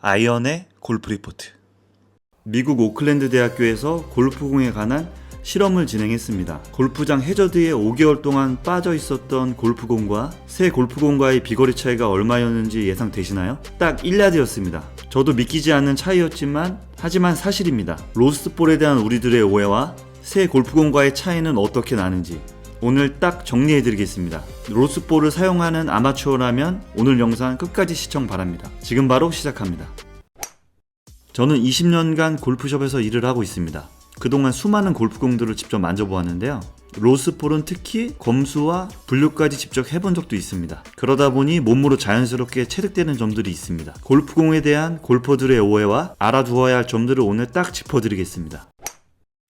아이언의 골프 리포트. 미국 오클랜드 대학교에서 골프공에 관한 실험을 진행했습니다. 골프장 해저드에 5개월 동안 빠져 있었던 골프공과 새 골프공과의 비거리 차이가 얼마였는지 예상되시나요? 딱 1야드였습니다. 저도 믿기지 않는 차이였지만 하지만 사실입니다. 로스트볼에 대한 우리들의 오해와 새 골프공과의 차이는 어떻게 나는지 오늘 딱 정리해드리겠습니다. 로스트볼을 사용하는 아마추어라면 오늘 영상 끝까지 시청 바랍니다. 지금 바로 시작합니다. 저는 20년간 골프숍에서 일을 하고 있습니다. 그동안 수많은 골프공들을 직접 만져보았는데요. 로스트볼은 특히 검수와 분류까지 직접 해본 적도 있습니다. 그러다 보니 몸으로 자연스럽게 체득되는 점들이 있습니다. 골프공에 대한 골퍼들의 오해와 알아두어야 할 점들을 오늘 딱 짚어드리겠습니다.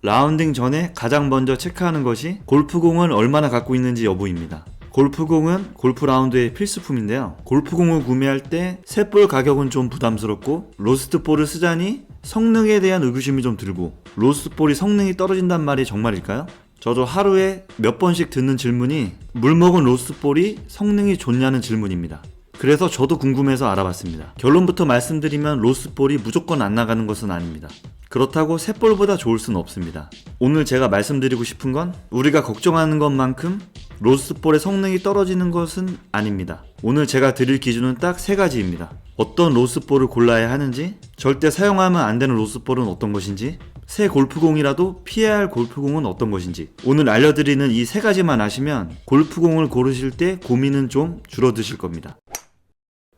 라운딩 전에 가장 먼저 체크하는 것이 골프공을 얼마나 갖고 있는지 여부입니다. 골프공은 골프 라운드의 필수품인데요. 골프공을 구매할 때 새 볼 가격은 좀 부담스럽고 로스트볼을 쓰자니 성능에 대한 의구심이 좀 들고 로스트볼이 성능이 떨어진단 말이 정말일까요? 저도 하루에 몇 번씩 듣는 질문이 물 먹은 로스트볼이 성능이 좋냐는 질문입니다. 그래서 저도 궁금해서 알아봤습니다. 결론부터 말씀드리면 로스트볼이 무조건 안 나가는 것은 아닙니다. 그렇다고 새 볼보다 좋을 수는 없습니다. 오늘 제가 말씀드리고 싶은 건 우리가 걱정하는 것만큼 로스트볼의 성능이 떨어지는 것은 아닙니다. 오늘 제가 드릴 기준은 딱 3가지입니다. 어떤 로스트볼을 골라야 하는지, 절대 사용하면 안 되는 로스트볼은 어떤 것인지, 새 골프공이라도 피해야 할 골프공은 어떤 것인지, 오늘 알려드리는 이 3가지만 아시면 골프공을 고르실 때 고민은 좀 줄어드실 겁니다.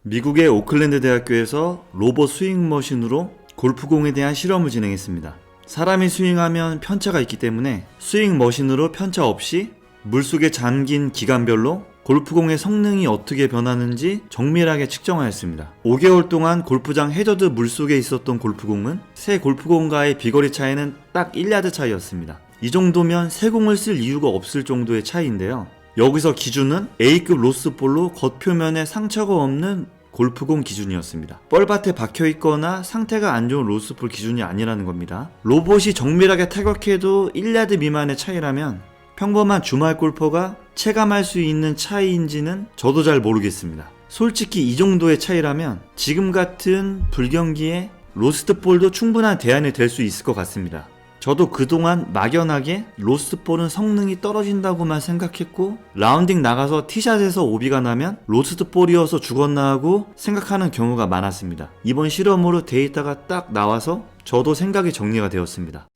미국의 오클랜드 대학교에서 로봇 스윙 머신으로 골프공에 대한 실험을 진행했습니다. 사람이 스윙하면 편차가 있기 때문에 스윙 머신으로 편차 없이 물속에 잠긴 기간별로 골프공의 성능이 어떻게 변하는지 정밀하게 측정하였습니다. 5개월 동안 골프장 해저드 물속에 있었던 골프공은 새 골프공과의 비거리 차이는 딱 1야드 차이였습니다. 이 정도면 새 공을 쓸 이유가 없을 정도의 차이인데요. 여기서 기준은 A급 로스트볼로 겉표면에 상처가 없는 골프공 기준이었습니다. 뻘밭에 박혀있거나 상태가 안 좋은 로스트볼 기준이 아니라는 겁니다. 로봇이 정밀하게 타격해도 1야드 미만의 차이라면 평범한 주말 골퍼가 체감할 수 있는 차이인지는 저도 잘 모르겠습니다. 솔직히 이 정도의 차이라면 지금 같은 불경기에 로스트볼도 충분한 대안이 될 수 있을 것 같습니다. 저도 그동안 막연하게 로스트볼은 성능이 떨어진다고만 생각했고 라운딩 나가서 티샷에서 오비가 나면 로스트볼이어서 죽었나 하고 생각하는 경우가 많았습니다. 이번 실험으로 데이터가 딱 나와서 저도 생각이 정리가 되었습니다.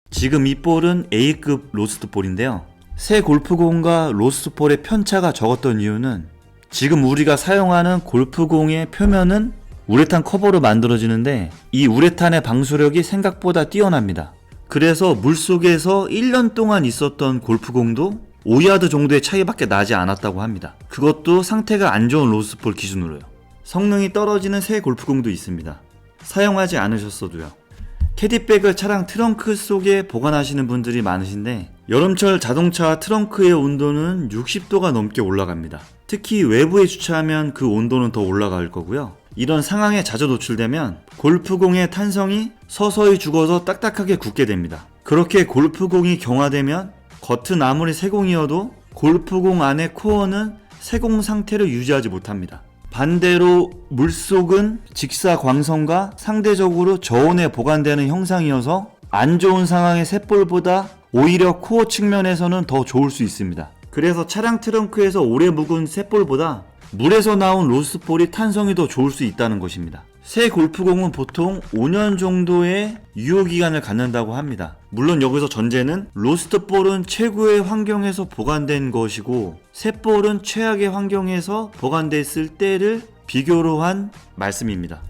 지금 이 볼은 A급 로스트볼인데요. 새 골프공과 로스트볼의 편차가 적었던 이유는 지금 우리가 사용하는 골프공의 표면은 우레탄 커버로 만들어지는데 이 우레탄의 방수력이 생각보다 뛰어납니다. 그래서 물속에서 1년 동안 있었던 골프공도 5야드 정도의 차이밖에 나지 않았다고 합니다. 그것도 상태가 안 좋은 로스트볼 기준으로요. 성능이 떨어지는 새 골프공도 있습니다. 사용하지 않으셨어도요. 캐디백을 차량 트렁크 속에 보관하시는 분들이 많으신데 여름철 자동차 트렁크의 온도는 60도가 넘게 올라갑니다. 특히 외부에 주차하면 그 온도는 더 올라갈 거고요. 이런 상황에 자주 노출되면 골프공의 탄성이 서서히 죽어서 딱딱하게 굳게 됩니다. 그렇게 골프공이 경화되면 겉은 아무리 새 공이어도 골프공 안의 코어는 새 공 상태를 유지하지 못합니다. 반대로 물속은 직사광선과 상대적으로 저온에 보관되는 형상이어서 안 좋은 상황의 셋볼보다 오히려 코어 측면에서는 더 좋을 수 있습니다. 그래서 차량 트렁크에서 오래 묵은 셋볼보다 물에서 나온 로스트볼이 탄성이 더 좋을 수 있다는 것입니다. 새 골프공은 보통 5년 정도의 유효기간을 갖는다고 합니다. 물론 여기서 전제는 로스트볼은 최고의 환경에서 보관된 것이고 새 볼은 최악의 환경에서 보관됐을 때를 비교로 한 말씀입니다.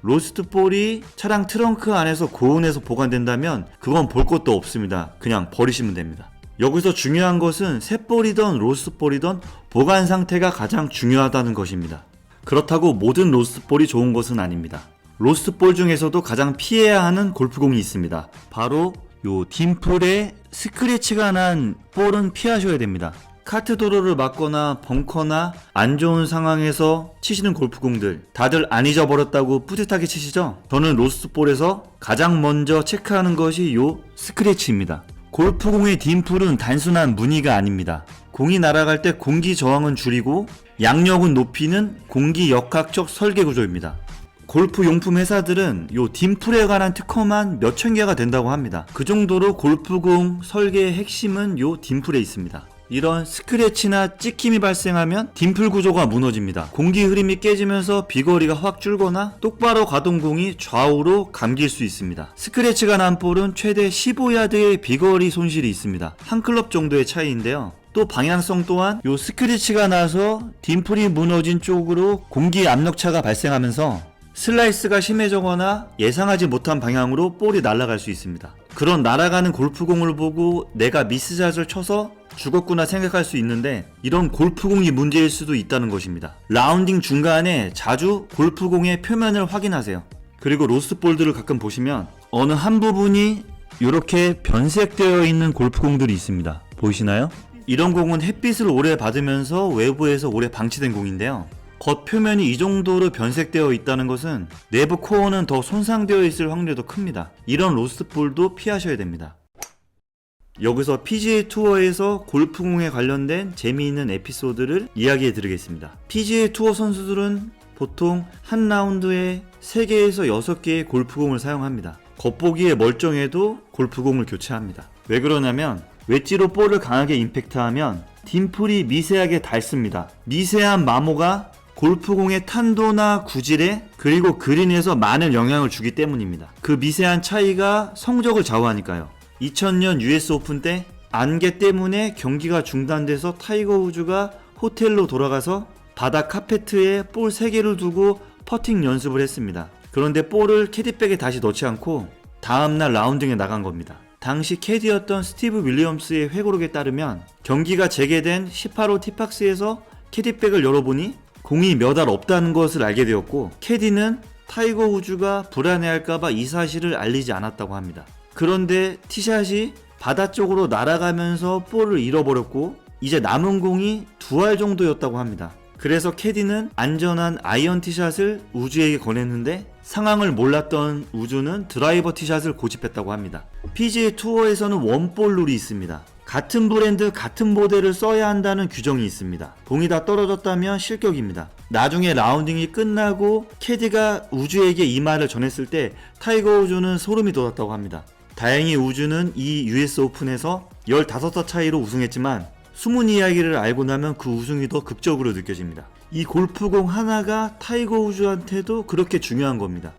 로스트볼이 차량 트렁크 안에서 고온에서 보관된다면 그건 볼 것도 없습니다. 그냥 버리시면 됩니다. 여기서 중요한 것은 셋볼이든 로스트볼이든 보관 상태가 가장 중요하다는 것입니다. 그렇다고 모든 로스트볼이 좋은 것은 아닙니다. 로스트볼 중에서도 가장 피해야 하는 골프공이 있습니다. 바로 요 딤플에 스크래치가 난 볼은 피하셔야 됩니다. 카트 도로를 막거나 벙커나 안 좋은 상황에서 치시는 골프공들 다들 안 잊어버렸다고 뿌듯하게 치시죠? 저는 로스트볼에서 가장 먼저 체크하는 것이 요 스크래치입니다. 골프공의 딤플은 단순한 무늬가 아닙니다. 공이 날아갈 때 공기 저항은 줄이고 양력은 높이는 공기 역학적 설계 구조입니다. 골프 용품 회사들은 요 딤플에 관한 특허만 몇천 개가 된다고 합니다. 그 정도로 골프공 설계의 핵심은 요 딤플에 있습니다. 이런 스크래치나 찍힘이 발생하면 딤플 구조가 무너집니다. 공기 흐름이 깨지면서 비거리가 확 줄거나 똑바로 가던 공이 좌우로 감길 수 있습니다. 스크래치가 난 볼은 최대 15야드의 비거리 손실이 있습니다. 한 클럽 정도의 차이인데요. 또 방향성 또한 요 스크래치가 나서 딤플이 무너진 쪽으로 공기 압력차가 발생하면서 슬라이스가 심해지거나 예상하지 못한 방향으로 볼이 날아갈 수 있습니다. 그런 날아가는 골프공을 보고 내가 미스샷을 쳐서 죽었구나 생각할 수 있는데 이런 골프공이 문제일 수도 있다는 것입니다. 라운딩 중간에 자주 골프공의 표면을 확인하세요. 그리고 로스트볼들을 가끔 보시면 어느 한 부분이 이렇게 변색되어 있는 골프공들이 있습니다. 보이시나요? 이런 공은 햇빛을 오래 받으면서 외부에서 오래 방치된 공인데요. 겉표면이 이 정도로 변색되어 있다는 것은 내부 코어는 더 손상되어 있을 확률도 큽니다. 이런 로스트볼도 피하셔야 됩니다. 여기서 PGA 투어에서 골프공에 관련된 재미있는 에피소드를 이야기해 드리겠습니다. PGA 투어 선수들은 보통 한 라운드에 3개에서 6개의 골프공을 사용합니다. 겉보기에 멀쩡해도 골프공을 교체합니다. 왜 그러냐면 웨지로 볼을 강하게 임팩트하면 딤플이 미세하게 닳습니다. 미세한 마모가 골프공의 탄도나 구질에 그리고 그린에서 많은 영향을 주기 때문입니다. 그 미세한 차이가 성적을 좌우하니까요. 2000년 US 오픈 때 안개 때문에 경기가 중단돼서 타이거 우즈가 호텔로 돌아가서 바닥 카페트에 볼 3개를 두고 퍼팅 연습을 했습니다. 그런데 볼을 캐디백에 다시 넣지 않고 다음날 라운딩에 나간 겁니다. 당시 캐디였던 스티브 윌리엄스의 회고록에 따르면 경기가 재개된 18호 티박스에서 캐디백을 열어보니 공이 몇 알 없다는 것을 알게 되었고 캐디는 타이거 우즈가 불안해할까봐 이 사실을 알리지 않았다고 합니다. 그런데 티샷이 바다 쪽으로 날아가면서 볼을 잃어버렸고 이제 남은 공이 2알 정도였다고 합니다. 그래서 캐디는 안전한 아이언 티샷을 우즈에게 권했는데 상황을 몰랐던 우즈는 드라이버 티샷을 고집했다고 합니다. PGA 투어에서는 원볼 룰이 있습니다. 같은 브랜드 같은 모델을 써야 한다는 규정이 있습니다. 공이 다 떨어졌다면 실격입니다. 나중에 라운딩이 끝나고 캐디가 우즈에게 이 말을 전했을 때 타이거 우즈는 소름이 돋았다고 합니다. 다행히 우즈는 이 US 오픈에서 15타 차이로 우승했지만 숨은 이야기를 알고 나면 그 우승이 더 극적으로 느껴집니다. 이 골프공 하나가 타이거 우즈한테도 그렇게 중요한 겁니다.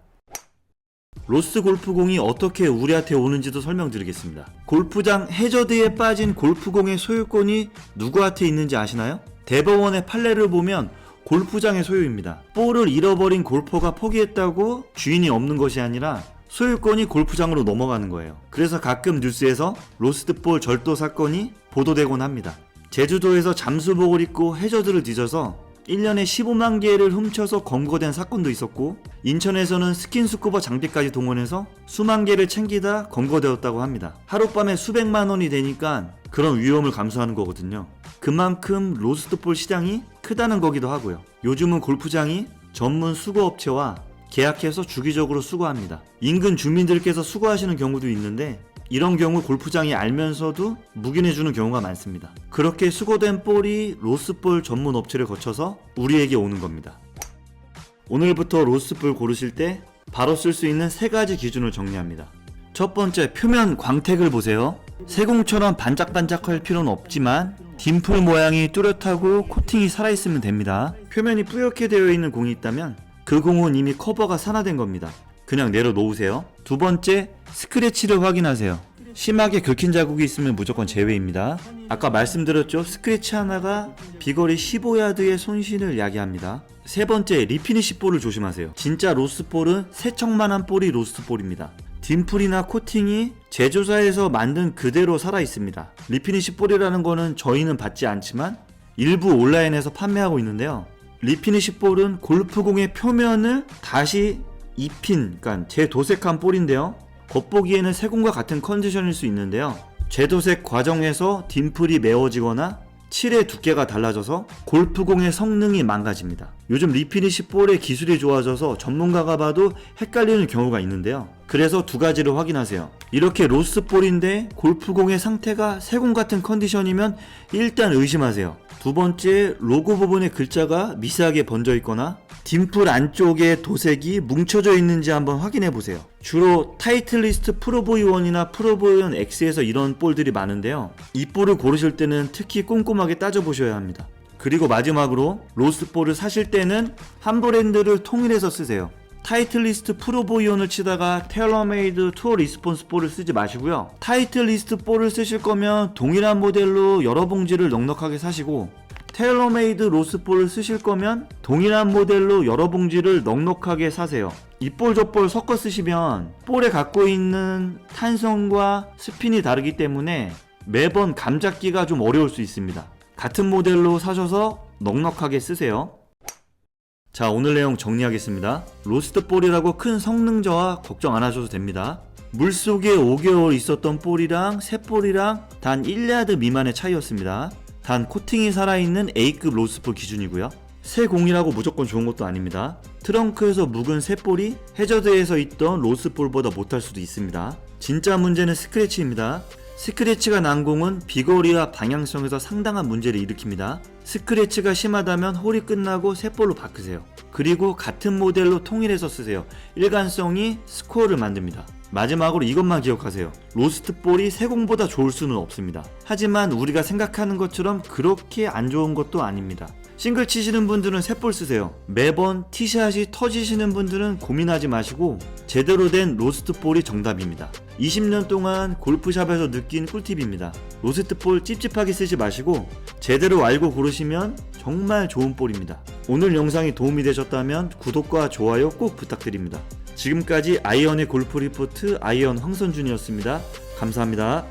로스 골프공이 어떻게 우리한테 오는지도 설명드리겠습니다. 골프장 해저드에 빠진 골프공의 소유권이 누구한테 있는지 아시나요? 대법원의 판례를 보면 골프장의 소유입니다. 볼을 잃어버린 골퍼가 포기했다고 주인이 없는 것이 아니라 소유권이 골프장으로 넘어가는 거예요. 그래서 가끔 뉴스에서 로스트볼 절도 사건이 보도되곤 합니다. 제주도에서 잠수복을 입고 해저드를 뒤져서 1년에 15만 개를 훔쳐서 검거된 사건도 있었고 인천에서는 스킨스쿠버 장비까지 동원해서 수만 개를 챙기다 검거되었다고 합니다. 하룻밤에 수백만 원이 되니까 그런 위험을 감수하는 거거든요. 그만큼 로스트볼 시장이 크다는 거기도 하고요. 요즘은 골프장이 전문 수거업체와 계약해서 주기적으로 수거합니다. 인근 주민들께서 수거하시는 경우도 있는데 이런 경우 골프장이 알면서도 묵인해주는 경우가 많습니다. 그렇게 수거된 볼이 로스볼 전문 업체를 거쳐서 우리에게 오는 겁니다. 오늘부터 로스볼 고르실 때 바로 쓸 수 있는 3가지 기준을 정리합니다. 첫 번째, 표면 광택을 보세요. 세공처럼 반짝반짝할 필요는 없지만 딤플 모양이 뚜렷하고 코팅이 살아있으면 됩니다. 표면이 뿌옇게 되어 있는 공이 있다면 그 공은 이미 커버가 산화된 겁니다. 그냥 내려놓으세요. 두 번째, 스크래치를 확인하세요. 심하게 긁힌 자국이 있으면 무조건 제외입니다. 아까 말씀드렸죠? 스크래치 하나가 비거리 15야드의 손실을 야기합니다. 세 번째, 리피니시 볼을 조심하세요. 진짜 로스볼은 세척만한 볼이 로스볼입니다. 딤플이나 코팅이 제조사에서 만든 그대로 살아있습니다. 리피니시 볼이라는 거는 저희는 받지 않지만 일부 온라인에서 판매하고 있는데요. 리피니시 볼은 골프공의 표면을 다시 입힌, 그러니까 재도색한 볼인데요. 겉보기에는 새공과 같은 컨디션일 수 있는데요. 재도색 과정에서 딤플이 메워지거나 칠의 두께가 달라져서 골프공의 성능이 망가집니다. 요즘 리피니시 볼의 기술이 좋아져서 전문가가 봐도 헷갈리는 경우가 있는데요. 그래서 2가지를 확인하세요. 이렇게 로스볼인데 골프공의 상태가 새공 같은 컨디션이면 일단 의심하세요. 두 번째, 로고 부분의 글자가 미세하게 번져 있거나 딤플 안쪽에 도색이 뭉쳐져 있는지 한번 확인해 보세요. 주로 타이틀리스트 프로보이 1이나 프로보이 1 X에서 이런 볼들이 많은데요. 이 볼을 고르실 때는 특히 꼼꼼하게 따져보셔야 합니다. 그리고 마지막으로 로스트볼을 사실 때는 한 브랜드를 통일해서 쓰세요. 타이틀리스트 프로보이 1을 치다가 테일러메이드 투어 리스폰스 볼을 쓰지 마시고요. 타이틀리스트 볼을 쓰실 거면 동일한 모델로 여러 봉지를 넉넉하게 사시고, 테일러메이드 로스볼을 쓰실 거면 동일한 모델로 여러 봉지를 넉넉하게 사세요. 이 볼 저 볼 섞어 쓰시면 볼에 갖고 있는 탄성과 스핀이 다르기 때문에 매번 감 잡기가 좀 어려울 수 있습니다. 같은 모델로 사셔서 넉넉하게 쓰세요. 자, 오늘 내용 정리하겠습니다. 로스트 볼이라고 큰 성능 저하 걱정 안 하셔도 됩니다. 물속에 5개월 있었던 볼이랑 새 볼이랑 단 1야드 미만의 차이였습니다. 단 코팅이 살아있는 A급 로스트볼 기준이고요. 새 공이라고 무조건 좋은 것도 아닙니다. 트렁크에서 묵은 새 볼이 해저드에서 있던 로스트볼보다 못할 수도 있습니다. 진짜 문제는 스크래치입니다. 스크래치가 난 공은 비거리와 방향성에서 상당한 문제를 일으킵니다. 스크래치가 심하다면 홀이 끝나고 새 볼로 바꾸세요. 그리고 같은 모델로 통일해서 쓰세요. 일관성이 스코어를 만듭니다. 마지막으로 이것만 기억하세요. 로스트 볼이 새 공보다 좋을 수는 없습니다. 하지만 우리가 생각하는 것처럼 그렇게 안 좋은 것도 아닙니다. 싱글 치시는 분들은 새 볼 쓰세요. 매번 티샷이 터지시는 분들은 고민하지 마시고 제대로 된 로스트 볼이 정답입니다. 20년 동안 골프샵에서 느낀 꿀팁입니다. 로스트 볼 찝찝하게 쓰지 마시고 제대로 알고 고르시면 정말 좋은 볼입니다. 오늘 영상이 도움이 되셨다면 구독과 좋아요 꼭 부탁드립니다. 지금까지 아이언의 골프 리포트 아이언 황선준이었습니다. 감사합니다.